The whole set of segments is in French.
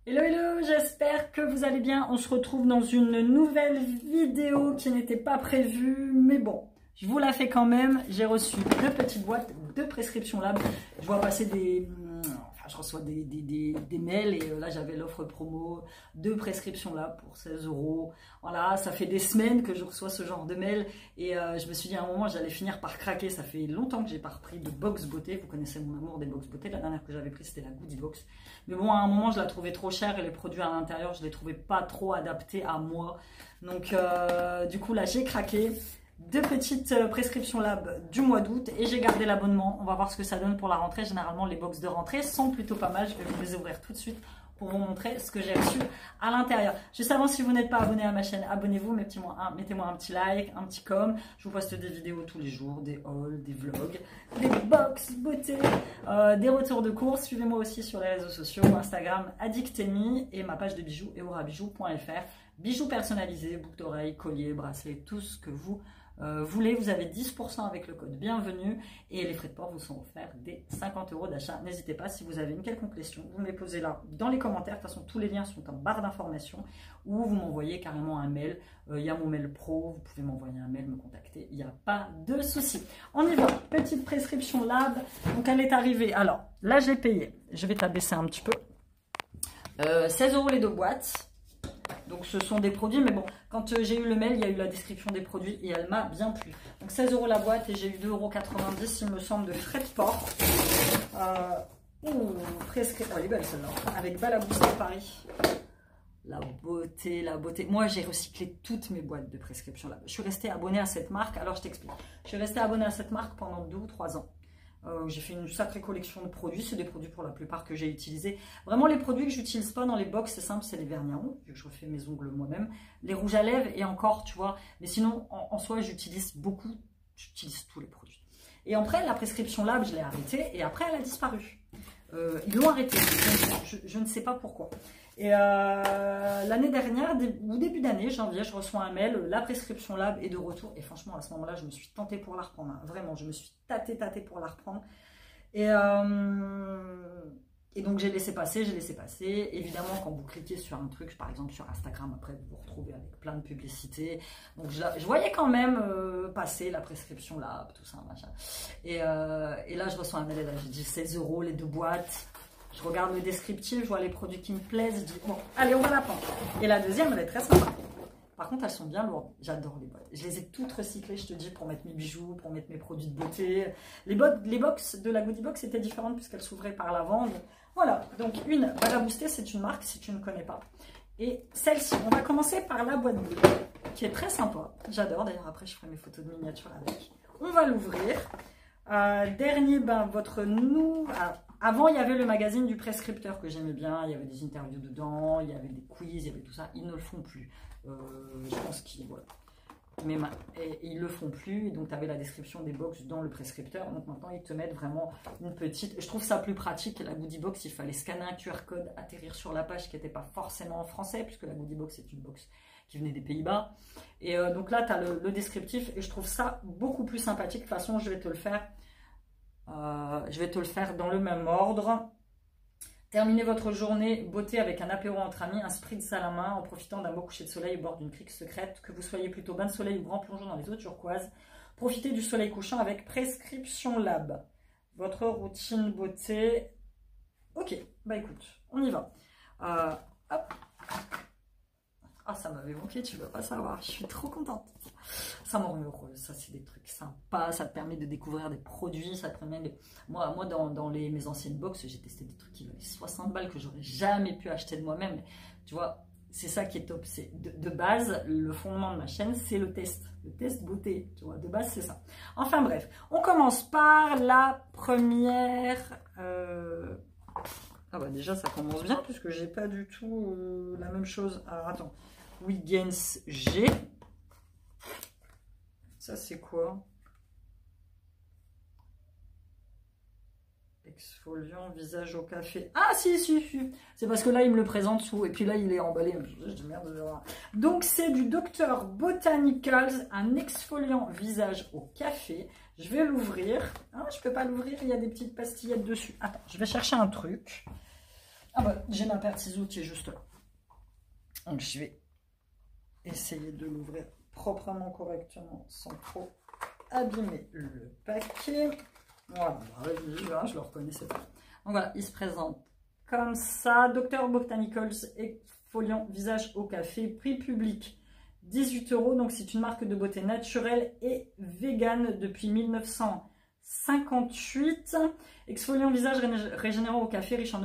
Hello hello, j'espère que vous allez bien. On se retrouve dans une nouvelle vidéo qui n'était pas prévue, mais bon, je vous la fais quand même. J'ai reçu deux petites boîtes de prescription lab. Je vois passer je reçois des mails et là j'avais l'offre promo de prescription lab pour 16 €. Voilà, ça fait des semaines que je reçois ce genre de mails et je me suis dit à un moment j'allais finir par craquer. Ça fait longtemps que j'ai pas repris de box beauté. Vous connaissez mon amour des box beauté. La dernière que j'avais prise c'était la Goody Box. Mais bon, à un moment je la trouvais trop chère et les produits à l'intérieur je les trouvais pas trop adaptés à moi. Donc du coup là j'ai craqué. Deux petites prescriptions lab du mois d'août et j'ai gardé l'abonnement. On va voir ce que ça donne pour la rentrée. Généralement les box de rentrée sont plutôt pas mal. Je vais vous les ouvrir tout de suite pour vous montrer ce que j'ai reçu à l'intérieur. Juste avant, si vous n'êtes pas abonné à ma chaîne, abonnez-vous, mettez-moi un petit like, un petit com. Je vous poste des vidéos tous les jours, des hauls, des vlogs, des box beauté, des retours de courses. Suivez-moi aussi sur les réseaux sociaux, Instagram Addictemy et ma page de bijoux eorabijou.fr. Bijoux personnalisés, boucles d'oreilles, colliers, bracelets, tout ce que vous voulez. Vous avez 10% avec le code bienvenue et les frais de port vous sont offerts des 50 € d'achat. N'hésitez pas, si vous avez une quelconque question, vous me les posez là dans les commentaires. De toute façon, tous les liens sont en barre d'informations ou vous m'envoyez carrément un mail. Il y a mon mail pro, vous pouvez m'envoyer un mail, me contacter, il n'y a pas de souci. On y va, petite prescription lab. Donc elle est arrivée, alors là j'ai payé, je vais t'abaisser un petit peu, 16 € les deux boîtes. Donc ce sont des produits, mais bon, quand j'ai eu le mail, il y a eu la description des produits et elle m'a bien plu. Donc 16 € la boîte et j'ai eu 2,90 € il me semble de frais de port. Presque, oh, elle est belle celle-là, avec Balabooster Paris. La beauté, la beauté. Moi, j'ai recyclé toutes mes boîtes de prescription là. Je suis restée abonnée à cette marque, alors je t'explique. Je suis restée abonnée à cette marque pendant 2 ou 3 ans. J'ai fait une sacrée collection de produits. C'est des produits pour la plupart que j'ai utilisés. Vraiment, les produits que j'utilise pas dans les box, c'est simple, c'est les vernis à ongles, vu que je refais mes ongles moi-même. Les rouges à lèvres et encore, tu vois. Mais sinon, en soi, j'utilise beaucoup. J'utilise tous les produits. Et après, la prescription lab, je l'ai arrêtée et après, elle a disparu. Ils l'ont arrêtée. Je ne sais pas pourquoi. Et l'année dernière, au début d'année, janvier, je reçois un mail, la prescription lab est de retour. Et franchement, à ce moment-là, je me suis tentée pour la reprendre. Hein. Vraiment, je me suis tâtée pour la reprendre. Et donc, j'ai laissé passer. Évidemment, quand vous cliquez sur un truc, par exemple sur Instagram, après, vous vous retrouvez avec plein de publicités. Donc, je voyais quand même passer la prescription lab, tout ça, machin. Et là, je reçois un mail, j'ai dit 16 € les deux boîtes. Je regarde le descriptif, je vois les produits qui me plaisent, je dis bon, allez, on va la prendre. Et la deuxième, elle est très sympa. Par contre, elles sont bien lourdes. J'adore les boîtes. Je les ai toutes recyclées, je te dis, pour mettre mes bijoux, pour mettre mes produits de beauté. Les box de la Goody Box étaient différentes puisqu'elles s'ouvraient par l'avant. Voilà, donc une Balabooster, c'est une marque si tu ne connais pas. Et celle-ci, on va commencer par la boîte bleue, qui est très sympa. J'adore, d'ailleurs, après, je ferai mes photos de miniature avec. On va l'ouvrir. Dernier, avant, il y avait le magazine du prescripteur que j'aimais bien. Il y avait des interviews dedans, il y avait des quiz, il y avait tout ça. Ils ne le font plus. Je pense qu'ils voilà. Ils le font plus. Et donc, tu avais la description des box dans le prescripteur. Donc, maintenant, ils te mettent vraiment une petite. Je trouve ça plus pratique. La Goody Box, il fallait scanner un QR code, atterrir sur la page qui n'était pas forcément en français, puisque la Goody Box est une box qui venait des Pays-Bas. Et donc là, tu as le descriptif. Et je trouve ça beaucoup plus sympathique. De toute façon, je vais te le faire. Dans le même ordre. Terminez votre journée beauté avec un apéro entre amis, un spritz à la main en profitant d'un beau coucher de soleil au bord d'une crique secrète. Que vous soyez plutôt bain de soleil ou grand plongeon dans les eaux turquoises, profitez du soleil couchant avec prescription lab. Votre routine beauté. Ok, bah écoute, on y va. Hop. Ah, ça m'avait manqué, tu ne veux pas savoir. Je suis trop contente. Ça m'en remet heureuse. Ça, c'est des trucs sympas. Ça te permet de découvrir des produits. Ça te permet de... Moi dans mes anciennes box, j'ai testé des trucs qui valaient 60 balles que j'aurais jamais pu acheter de moi-même. Tu vois, c'est ça qui est top. C'est de base, le fondement de ma chaîne, c'est le test. Le test beauté. Tu vois, de base, c'est ça. Enfin bref, on commence par la première... Ah bah déjà, ça commence bien puisque j'ai pas du tout la même chose. Alors attends. Wiggins G. Ça c'est quoi? Exfoliant visage au café. Ah si. C'est parce que là il me le présente sous et puis là il est emballé. Je dis merde. Donc c'est du Dr Botanicals, un exfoliant visage au café. Je vais l'ouvrir. Ah, je peux pas l'ouvrir, il y a des petites pastillettes dessus. Attends, je vais chercher un truc. Ah bah, j'ai ma paire de ciseaux qui est juste là. Donc je vais essayer de l'ouvrir proprement, correctement, sans trop abîmer le paquet. Voilà, je le reconnaissais pas. Donc voilà, il se présente comme ça. Dr Botanicals exfoliant visage au café, prix public 18 €. Donc c'est une marque de beauté naturelle et vegan depuis 1958. Exfoliant visage régénérant au café, riche en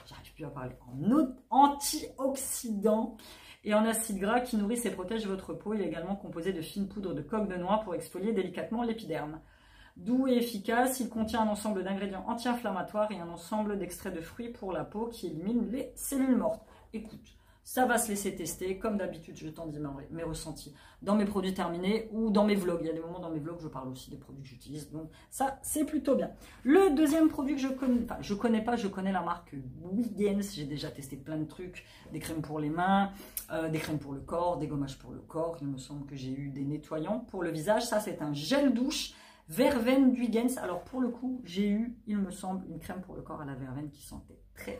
j'arrive plus à parler, en antioxydants et en acides gras qui nourrissent et protègent votre peau. Il est également composé de fines poudres de coque de noix pour exfolier délicatement l'épiderme. Doux et efficace, il contient un ensemble d'ingrédients anti-inflammatoires et un ensemble d'extraits de fruits pour la peau qui éliminent les cellules mortes. Écoute, ça va se laisser tester. Comme d'habitude, je t'en dis mes ressentis dans mes produits terminés ou dans mes vlogs. Il y a des moments dans mes vlogs, je parle aussi des produits que j'utilise. Donc ça, c'est plutôt bien. Le deuxième produit que je connais, enfin, je connais la marque Wiggins. J'ai déjà testé plein de trucs. Des crèmes pour les mains, des crèmes pour le corps, des gommages pour le corps. Il me semble que j'ai eu des nettoyants pour le visage. Ça, c'est un gel douche verveine d'Wiggins. Alors pour le coup, j'ai eu, il me semble, une crème pour le corps à la verveine qui sentait très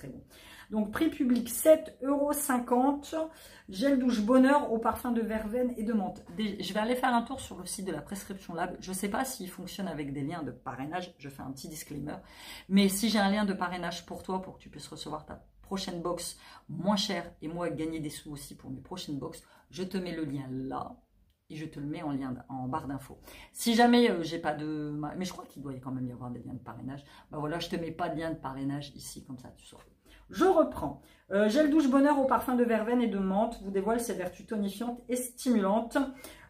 bon. Donc prix public 7,50 €. Gel douche bonheur au parfum de verveine et de menthe. Je vais aller faire un tour sur le site de la Prescription Lab. Je ne sais pas s'il fonctionne avec des liens de parrainage. Je fais un petit disclaimer. Mais si j'ai un lien de parrainage pour toi, pour que tu puisses recevoir ta prochaine box moins chère et moi gagner des sous aussi pour mes prochaines box, je te mets le lien là. Et je te le mets en lien en barre d'infos. Si jamais j'ai pas de... Mais je crois qu'il doit quand même y avoir des liens de parrainage. Ben voilà, je te mets pas de lien de parrainage ici, comme ça tu sauras. Je reprends. Gel douche bonheur au parfum de verveine et de menthe vous dévoile ses vertus tonifiantes et stimulantes.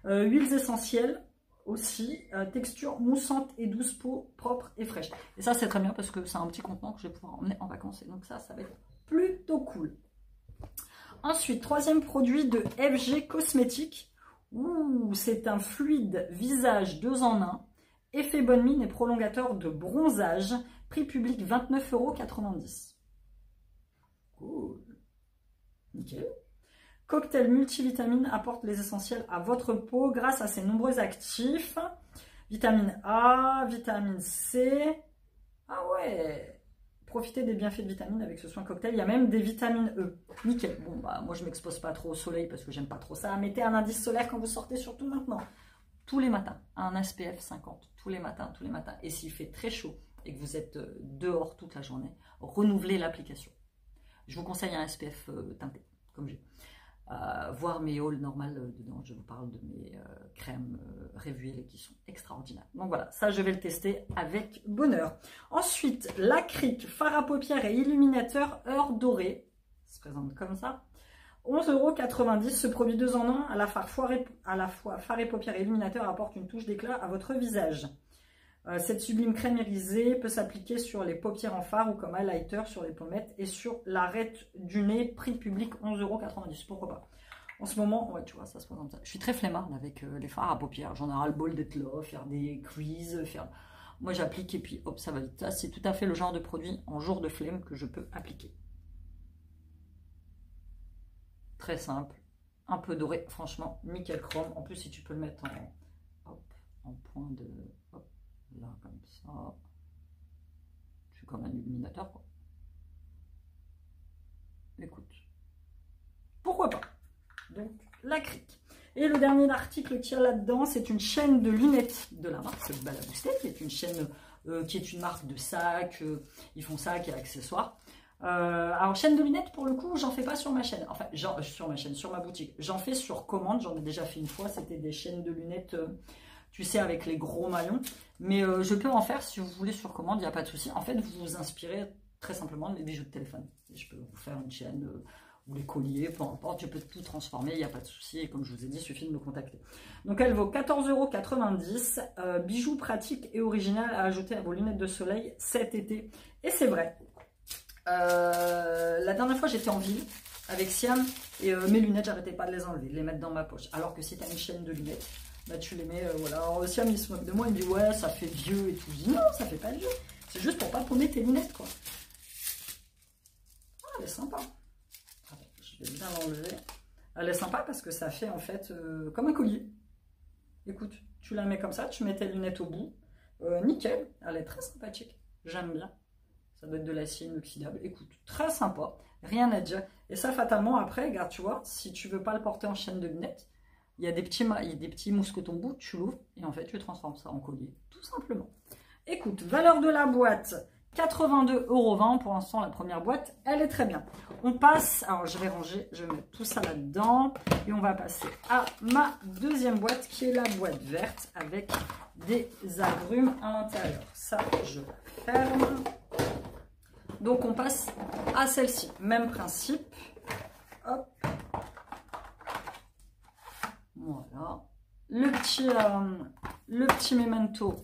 Huiles essentielles aussi. Texture moussante et douce, peau propre et fraîche. Et ça, c'est très bien parce que c'est un petit contenant que je vais pouvoir emmener en vacances. Et donc ça va être plutôt cool. Ensuite, troisième produit de FG Cosmétiques. C'est un fluide visage 2 en 1, effet bonne mine et prolongateur de bronzage, prix public 29,90 €. Cool. Nickel. Cocktail multivitamine apporte les essentiels à votre peau grâce à ses nombreux actifs. Vitamine A, vitamine C. Ah ouais. Profitez des bienfaits de vitamines avec ce soin cocktail. Il y a même des vitamines E. Nickel. Bon, bah, moi, je ne m'expose pas trop au soleil parce que j'aime pas trop ça. Mettez un indice solaire quand vous sortez, surtout maintenant. Tous les matins, un SPF 50. Tous les matins. Et s'il fait très chaud et que vous êtes dehors toute la journée, renouvelez l'application. Je vous conseille un SPF teinté, comme j'ai. Voir mes hauls normales dedans, je vous parle de mes crèmes Revuel qui sont extraordinaires. Donc voilà, ça je vais le tester avec bonheur. Ensuite, l'Acric fard à paupières et illuminateur heure dorée, ça se présente comme ça. 11,90 €, ce produit 2 en 1 à la fois fard et paupières et illuminateur apporte une touche d'éclat à votre visage. Cette sublime crème irisée peut s'appliquer sur les paupières en fard ou comme highlighter sur les pommettes et sur l'arête du nez, prix public 11,90 €. Pourquoi pas? En ce moment, ouais, tu vois, ça se présente ça. Je suis très flemmarde avec les fards à paupières. J'en ai ras le bol d'être là, faire des quiz, Moi, j'applique et puis hop, ça va vite. Ça, c'est tout à fait le genre de produit en jour de flemme que je peux appliquer. Très simple, un peu doré, franchement, nickel chrome. En plus, si tu peux le mettre en point de... Hop, là, comme ça. Je suis comme un illuminateur, quoi. Écoute, pourquoi pas? Donc, l'Acric. Et le dernier article qui est là-dedans, c'est une chaîne de lunettes de la marque Balaboustet, qui est une chaîne, qui est une marque de sacs. Ils font sacs et accessoires. Alors, chaîne de lunettes, pour le coup, j'en fais pas sur ma chaîne. Enfin, sur ma boutique. J'en fais sur commande. J'en ai déjà fait une fois. C'était des chaînes de lunettes, tu sais, avec les gros maillons. Mais je peux en faire si vous voulez sur commande. Il n'y a pas de souci. En fait, vous vous inspirez très simplement de mes bijoux de téléphone. Et je peux vous faire une chaîne ou les colliers, peu importe. Je peux tout transformer. Il n'y a pas de souci. Et comme je vous ai dit, il suffit de me contacter. Donc, elle vaut 14,90 €. Bijoux pratique et original à ajouter à vos lunettes de soleil cet été. Et c'est vrai. La dernière fois j'étais en ville avec Siam et mes lunettes j'arrêtais pas de les enlever, de les mettre dans ma poche, alors que si tu as une chaîne de lunettes, bah tu les mets, voilà. Alors Siam il se moque de moi, il me dit ouais ça fait vieux et tout. Je dis non, ça fait pas vieux, c'est juste pour pas paumer tes lunettes, quoi. Ah, elle est sympa. Attends, je vais bien l'enlever. Elle est sympa parce que ça fait en fait comme un collier. Écoute, tu la mets comme ça, tu mets tes lunettes au bout, nickel. Elle est très sympathique, j'aime bien. Ça doit être de l'acier inoxydable. Écoute, très sympa, rien à dire. Et ça, fatalement, après, regarde, tu vois, si tu veux pas le porter en chaîne de lunettes, il y a des petits mousquetons bout, tu l'ouvres et en fait, tu transformes ça en collier, tout simplement. Écoute, valeur de la boîte, 82,20 €. Pour l'instant, la première boîte, elle est très bien. On passe, alors je vais ranger, je vais mettre tout ça là-dedans. Et on va passer à ma deuxième boîte, qui est la boîte verte avec des agrumes à l'intérieur. Ça, je ferme. Donc, on passe à celle-ci. Même principe. Hop. Voilà. Le petit memento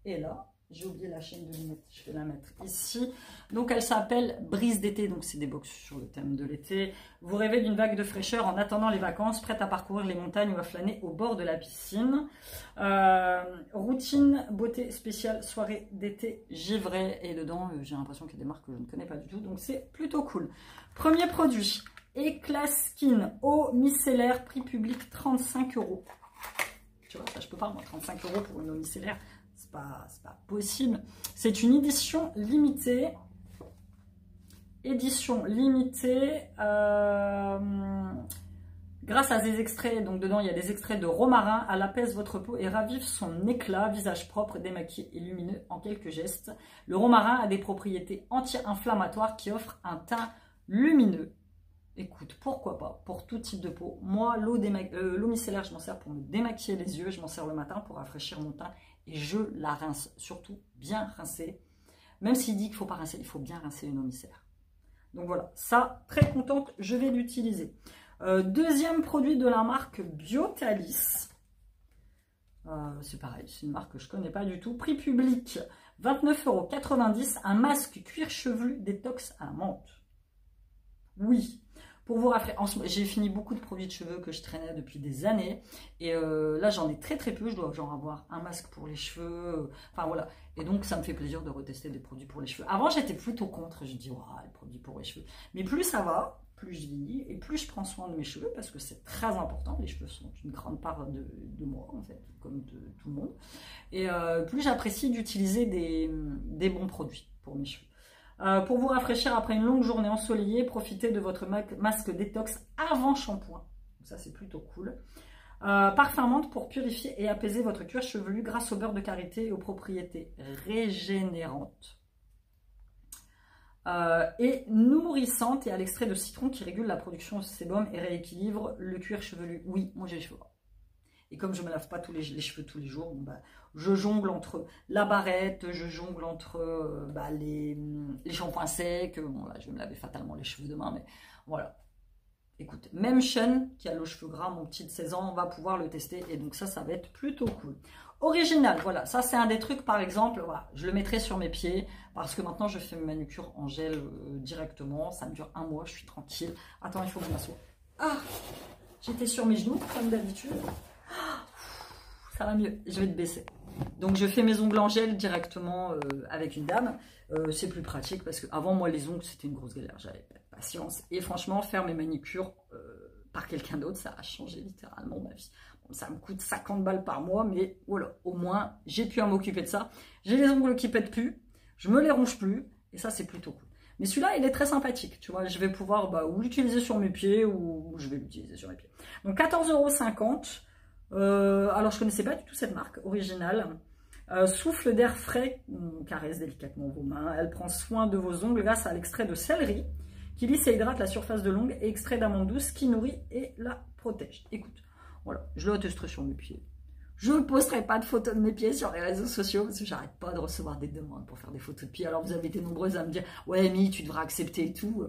est là. J'ai oublié la chaîne de lunettes, je vais la mettre ici. Donc elle s'appelle Brise d'été, donc c'est des box sur le thème de l'été. Vous rêvez d'une vague de fraîcheur en attendant les vacances, prête à parcourir les montagnes ou à flâner au bord de la piscine. Routine, beauté spéciale, soirée d'été givrée. Et dedans, j'ai l'impression qu'il y a des marques que je ne connais pas du tout, donc c'est plutôt cool. Premier produit, Éclat Skin eau micellaire, prix public 35 €. Tu vois, ça je peux pas, moi, 35 € pour une eau micellaire. C'est pas possible. C'est une édition limitée. Édition limitée. Grâce à des extraits, donc dedans il y a des extraits de romarin, elle apaise votre peau et ravive son éclat, visage propre, démaquillé et lumineux en quelques gestes. Le romarin a des propriétés anti-inflammatoires qui offrent un teint lumineux. Écoute, pourquoi pas, pour tout type de peau. Moi, l'eau micellaire, je m'en sers pour me démaquiller les yeux, je m'en sers le matin pour rafraîchir mon teint et je la rince, surtout bien rincée. Même s'il dit qu'il ne faut pas rincer, il faut bien rincer une eau micellaire. Donc voilà, ça, très contente, je vais l'utiliser. Deuxième produit de la marque Biotalis. C'est pareil, c'est une marque que je ne connais pas du tout. Prix public, 29,90 €, un masque cuir chevelu détox à la menthe. Oui, pour vous rafraîchir. J'ai fini beaucoup de produits de cheveux que je traînais depuis des années. Et là, j'en ai très peu. Je dois genre avoir un masque pour les cheveux. Enfin, voilà. Et donc, ça me fait plaisir de retester des produits pour les cheveux. Avant, j'étais plutôt contre. Je dis, oh, les produits pour les cheveux. Mais plus ça va, plus je vieillis et plus je prends soin de mes cheveux parce que c'est très important. Les cheveux sont une grande part de moi, en fait, comme de tout le monde. Et plus j'apprécie d'utiliser des bons produits pour mes cheveux. Pour vous rafraîchir après une longue journée ensoleillée, profitez de votre masque détox avant shampoing. Ça, c'est plutôt cool. Parfum menthe pour purifier et apaiser votre cuir chevelu grâce au beurre de karité et aux propriétés régénérantes. Et nourrissante et à l'extrait de citron qui régule la production de sébum et rééquilibre le cuir chevelu. Oui, moi j'ai les cheveux gras. Et comme je ne me lave pas les cheveux tous les jours, bon, bah, je jongle entre la barrette, je jongle entre les shampoings secs. Bon, là, je vais me laver fatalement les cheveux demain, mais voilà. Écoute, même Sean, qui a les cheveux gras, mon petit de 16 ans, va pouvoir le tester. Et donc ça va être plutôt cool. Original, voilà, ça c'est un des trucs, par exemple, voilà, je le mettrai sur mes pieds, parce que maintenant je fais mes manucures en gel directement. Ça me dure 1 mois, je suis tranquille. Attends, il faut que je m'assoie. Ah, j'étais sur mes genoux, comme d'habitude. Ça va mieux, je vais te baisser. Donc je fais mes ongles en gel directement avec une dame. C'est plus pratique parce que avant moi les ongles c'était une grosse galère, j'avais pas de patience. Et franchement faire mes manicures par quelqu'un d'autre, ça a changé littéralement ma vie. Bon, ça me coûte 50 balles par mois, mais voilà, au moins j'ai pu m'occuper de ça. J'ai les ongles qui pètent plus, je me les ronge plus et ça c'est plutôt cool. Mais celui-là, il est très sympathique, tu vois, je vais pouvoir ou l'utiliser sur mes pieds ou je vais l'utiliser sur mes pieds. Donc 14,50 €. Alors je connaissais pas du tout cette marque originale. Souffle d'air frais, on caresse délicatement vos mains. Elle prend soin de vos ongles grâce à l'extrait de céleri qui lisse et hydrate la surface de l'ongle et extrait d'amande douce qui nourrit et la protège. Écoute, voilà, je le testerai sur mes pieds. Je ne posterai pas de photos de mes pieds sur les réseaux sociaux parce que j'arrête pas de recevoir des demandes pour faire des photos de pieds. Alors vous avez été nombreuses à me dire « Ouais, Amy, tu devras accepter et tout. »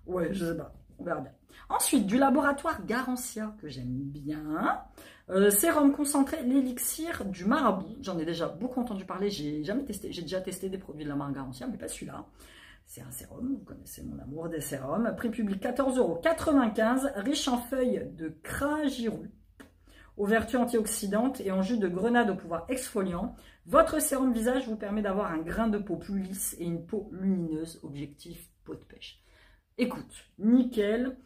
Ouais, je sais pas, on verra bien. Ensuite, du laboratoire Garancia, que j'aime bien. Sérum concentré, l'élixir du marabout. J'en ai déjà beaucoup entendu parler, j'ai jamais testé. J'ai déjà testé des produits de la marque Garancia, mais pas celui-là. C'est un sérum, vous connaissez mon amour des sérums. Prix public 14,95 €, riche en feuilles de cragiru, aux vertus antioxydantes et en jus de grenade au pouvoir exfoliant. Votre sérum visage vous permet d'avoir un grain de peau plus lisse et une peau lumineuse. Objectif, peau de pêche. Écoute, nickel.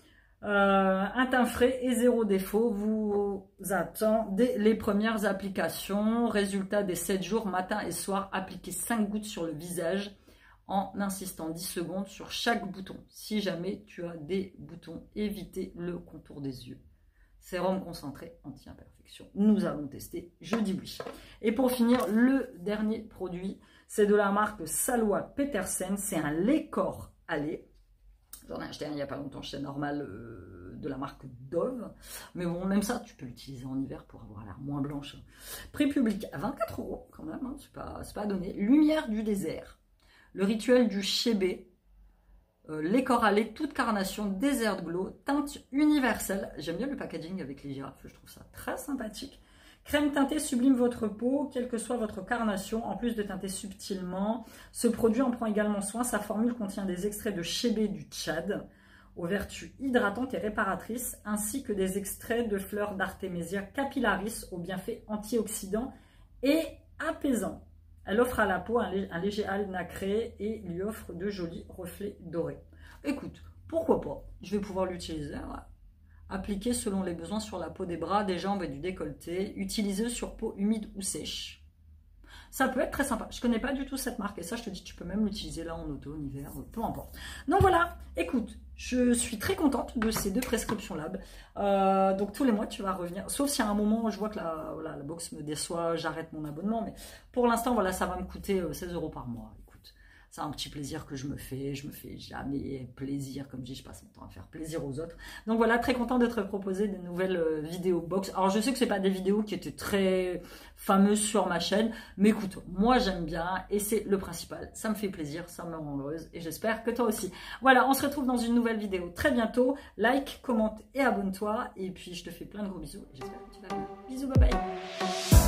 Un teint frais et 0 défaut vous attend dès les premières applications. Résultat des 7 jours, matin et soir, appliquez 5 gouttes sur le visage en insistant 10 secondes sur chaque bouton. Si jamais tu as des boutons, évitez le contour des yeux. Sérum concentré anti-imperfection. Nous allons tester, je dis oui. Et pour finir, le dernier produit, c'est de la marque Salwa Petersen. C'est un lait corps à lait. J'en ai acheté un il n'y a pas longtemps chez Normal de la marque Dove. Mais bon, même ça, tu peux l'utiliser en hiver pour avoir l'air moins blanche. Prix public à 24 € quand même, hein, c'est pas donné. Lumière du désert. Le rituel du chébé. Les corps à lait, toute carnation, Desert Glow, teinte universelle. J'aime bien le packaging avec les girafes, je trouve ça très sympathique. Crème teintée sublime votre peau, quelle que soit votre carnation, en plus de teinter subtilement. Ce produit en prend également soin. Sa formule contient des extraits de chébé du Tchad, aux vertus hydratantes et réparatrices, ainsi que des extraits de fleurs d'Artémisia capillaris, aux bienfaits antioxydants et apaisants. Elle offre à la peau un léger halo nacré et lui offre de jolis reflets dorés. Écoute, pourquoi pas? Je vais pouvoir l'utiliser. Ouais. Appliquer selon les besoins sur la peau des bras, des jambes et du décolleté. Utilisé sur peau humide ou sèche. Ça peut être très sympa. Je ne connais pas du tout cette marque et ça, je te dis, tu peux même l'utiliser là en auto, en hiver, peu importe. Donc voilà, écoute, je suis très contente de ces 2 prescriptions lab. Donc tous les mois, tu vas revenir. Sauf si à un moment, je vois que la box me déçoit, j'arrête mon abonnement. Mais pour l'instant, voilà, ça va me coûter 16 € par mois. Écoute, c'est un petit plaisir que je me fais. Je me fais jamais plaisir. Comme je dis, je passe mon temps à faire plaisir aux autres. Donc voilà, très content d'être proposé des nouvelles vidéos box. Alors je sais que ce n'est pas des vidéos qui étaient très fameuses sur ma chaîne. Mais écoute, moi j'aime bien et c'est le principal. Ça me fait plaisir, ça me rend heureuse et j'espère que toi aussi. Voilà, on se retrouve dans une nouvelle vidéo très bientôt. Like, commente et abonne-toi. Et puis je te fais plein de gros bisous. J'espère que tu vas bien. Bisous, bye bye.